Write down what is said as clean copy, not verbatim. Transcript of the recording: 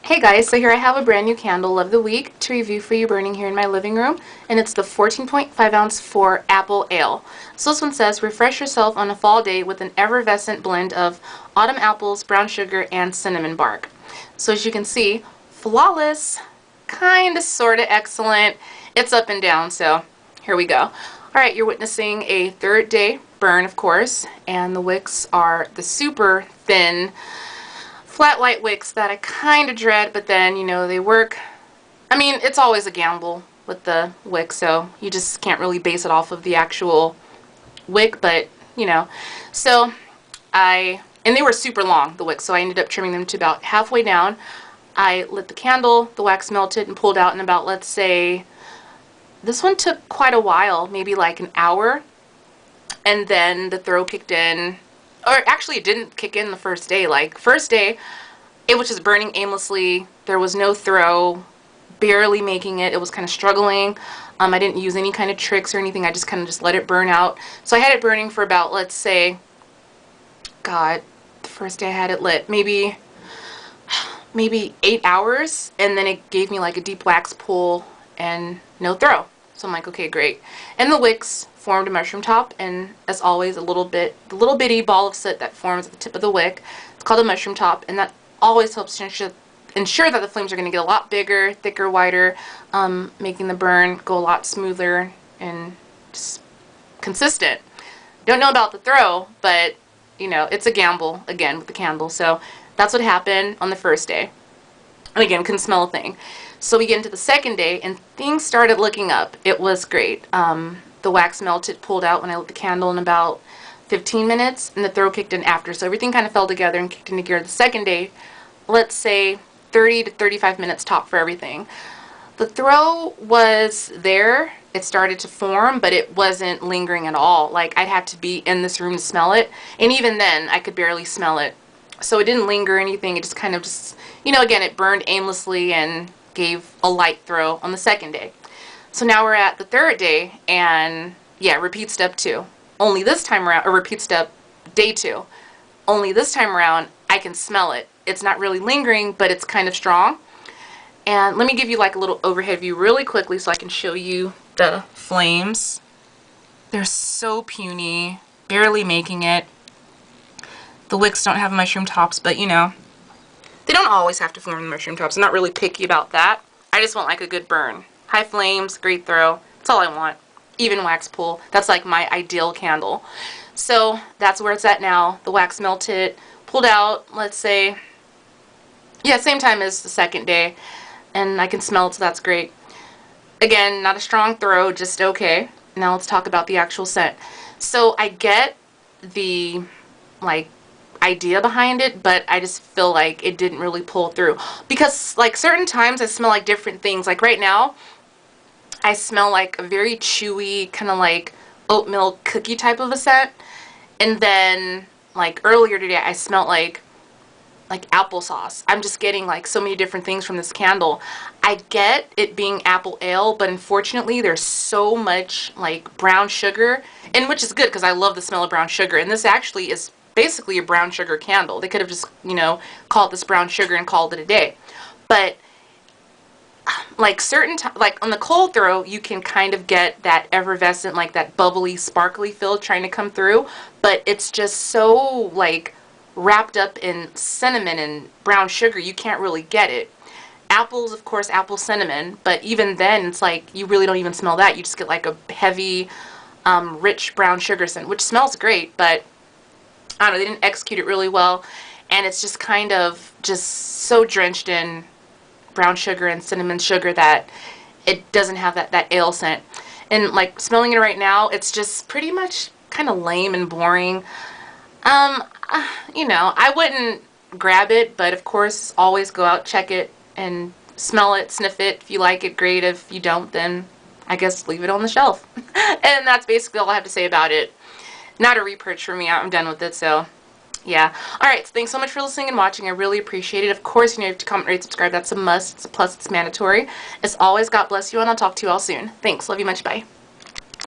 Hey guys, so here I have a brand new candle of the week to review for you burning here in my living room, and it's the 14.5 ounce for Apple Ale. So this one says, refresh yourself on a fall day with an effervescent blend of autumn apples, brown sugar, and cinnamon bark. So as you can see, flawless, kinda sorta excellent. It's up and down, so here we go. Alright, you're witnessing a third day burn, of course, and the wicks are the super thin flat white wicks that I kind of dread, but then, you know, they work. I mean, it's always a gamble with the wick, so you just can't really base it off of the actual wick, but, you know. So, and they were super long, the wicks, so I ended up trimming them to about halfway down. I lit the candle, the wax melted, and pulled out in about, let's say, this one took quite a while, maybe like an hour, and then the throw kicked in. Or actually it didn't kick in the first day. Like, first day, it was just burning aimlessly. There was no throw, barely making it. It was kind of struggling. I didn't use any kind of tricks or anything. I just kind of just let it burn out. So I had it burning for about, let's say, God, the first day I had it lit, maybe 8 hours, and then it gave me like a deep wax pull and no throw. So I'm like, okay, great. And the wicks formed a mushroom top, and as always, the little bitty ball of soot that forms at the tip of the wick, it's called a mushroom top, and that always helps to ensure that the flames are going to get a lot bigger, thicker, wider, making the burn go a lot smoother and just consistent. Don't know about the throw, but you know, it's a gamble again with the candle. So that's what happened on the first day. And again, couldn't smell a thing. So we get into the second day, and things started looking up. It was great. The wax melted, pulled out when I lit the candle in about 15 minutes, and the throw kicked in after. So everything kind of fell together and kicked into gear. The second day, let's say 30 to 35 minutes top for everything. The throw was there. It started to form, but it wasn't lingering at all. Like, I'd have to be in this room to smell it, and even then, I could barely smell it. So it didn't linger or anything. It just kind of just, you know, again, it burned aimlessly and gave a light throw on the second day. So now we're at the third day, and yeah, repeat step 2. Only this time around, or repeat step day 2. Only this time around, I can smell it. It's not really lingering, but it's kind of strong. And let me give you like a little overhead view really quickly so I can show you the flames. They're so puny, barely making it. The wicks don't have mushroom tops, but you know, they don't always have to form the mushroom tops. I'm not really picky about that. I just want like a good burn. High flames, great throw. That's all I want. Even wax pull. That's like my ideal candle. So that's where it's at now. The wax melted, pulled out, let's say, yeah, same time as the second day. And I can smell it, so that's great. Again, not a strong throw, just okay. Now let's talk about the actual scent. So I get the, like, idea behind it, but I just feel like it didn't really pull through, because like certain times I smell like different things. Like right now I smell like a very chewy kind of like oatmeal cookie type of a scent, and then like earlier today I smelled like applesauce. I'm just getting like so many different things from this candle. I get it being apple ale, but unfortunately there's so much like brown sugar, and which is good because I love the smell of brown sugar, and this actually is basically a brown sugar candle. They could have just, you know, called this brown sugar and called it a day. But like like on the cold throw, you can kind of get that effervescent, like that bubbly, sparkly feel trying to come through, but it's just so like wrapped up in cinnamon and brown sugar, you can't really get it. Apples, of course, apple cinnamon, but even then it's like you really don't even smell that. You just get like a heavy, rich brown sugar scent, which smells great, but I don't know, they didn't execute it really well, and it's just kind of just so drenched in brown sugar and cinnamon sugar that it doesn't have that ale scent. And like smelling it right now, it's just pretty much kind of lame and boring. You know, I wouldn't grab it, but of course always go out, check it, and smell it, sniff it. If you like it, great. If you don't, then I guess leave it on the shelf. And that's basically all I have to say about it. Not a repurchase for me. I'm done with it, so yeah. Alright, so thanks so much for listening and watching. I really appreciate it. Of course, you know, you have to comment, rate, subscribe. That's a must. It's a plus. It's mandatory. As always, God bless you, and I'll talk to you all soon. Thanks. Love you much. Bye.